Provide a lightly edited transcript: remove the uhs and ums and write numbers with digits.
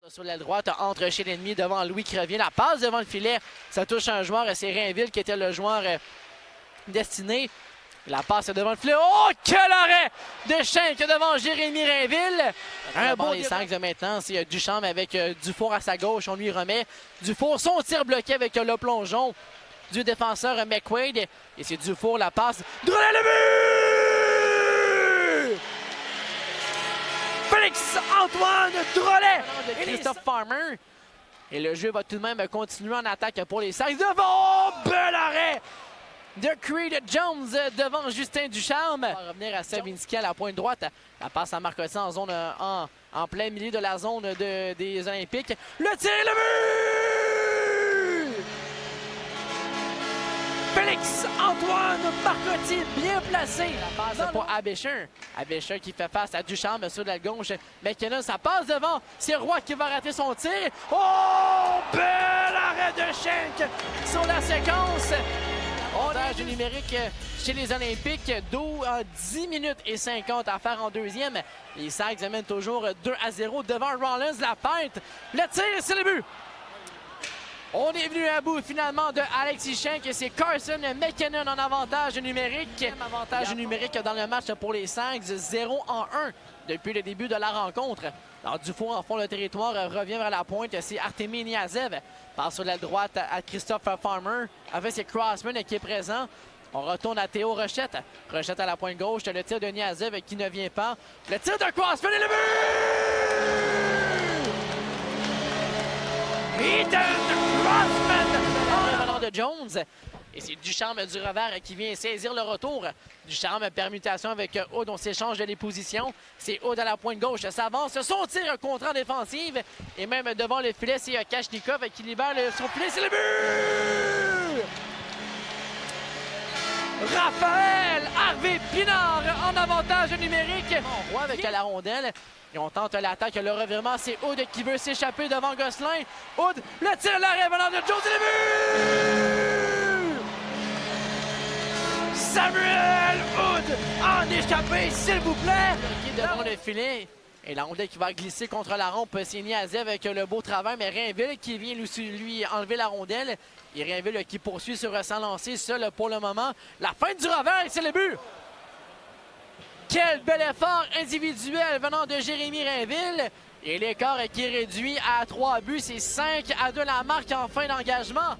Sur l'aile droite, entre chez l'ennemi, devant Louis qui revient. La passe devant le filet, ça touche un joueur. C'est Rainville qui était le joueur destiné. La passe devant le filet. Oh, quel arrêt de Schenk devant Jérémy Rainville. Un bon les 5 de maintenant. C'est Duchamp avec Dufour à sa gauche. On lui remet Dufour. Son tir bloqué avec le plongeon du défenseur McQuaid. Et c'est Dufour, la passe. Drolet le but! Félix-Antoine Drolet et Christophe Farmer. Et le jeu va tout de même continuer en attaque pour les Sags. Devant, bel arrêt de Creed Jones devant Justin Ducharme. On va revenir à Savinski à la pointe droite. La passe à Marcotti en zone en plein milieu de la zone des Olympiques. Le tir et le but! Félix-Antoine Marcotti, bien placé. La passe pour Abécher. Abécher qui fait face à Ducharme sur la gauche. McKinnon, ça passe devant. C'est Roy qui va rater son tir. Oh! Bel arrêt de Schenk sur la séquence. Avantage numérique chez les Olympiques. 10 minutes et 50 à faire en deuxième. Les Sags mènent toujours 2-0 devant Rollins. La feinte. Le tir, c'est le but. On est venu à bout finalement de Alexis Schenk et c'est Carson McKinnon en avantage numérique. Avantage numérique dans le match pour les Sags, 0-1 depuis le début de la rencontre. Alors Dufour en fond le territoire revient vers la pointe, c'est Artemi Niazev. Passe sur la droite à Christophe Farmer. Avec c'est Crossman qui est présent. On retourne à Théo Rochette. Rochette à la pointe gauche, le tir de Niazev qui ne vient pas. Le tir de Crossman et le but! Ethan Crossman en de Jones. Et c'est Ducharme du revers qui vient saisir le retour. Ducharme, permutation avec Aude. On s'échange les positions. C'est Aude à la pointe gauche. Ça avance. Son tir contre en défensive. Et même devant le filet, c'est Kachnikov qui libère son filet. C'est le but! Raphaël Harvey Pinard en avantage numérique. On voit avec la rondelle. Et on tente l'attaque, le revirement, c'est Aude qui veut s'échapper devant Gosselin. Aude, le tir, l'arrêt venant de Jones, et le but! Samuel Aude en échappé, s'il vous plaît! Devant le filet. Et la rondelle qui va glisser contre la rampe, c'est Niazev avec le beau travail, mais Rainville qui vient lui enlever la rondelle. Et Rainville qui poursuit sur sa lancée, seul pour le moment. La fin du revers, c'est le but! Quel bel effort individuel venant de Jérémy Rainville. Et l'écart qui est réduit à 3 buts. C'est 5-2 la marque en fin d'engagement.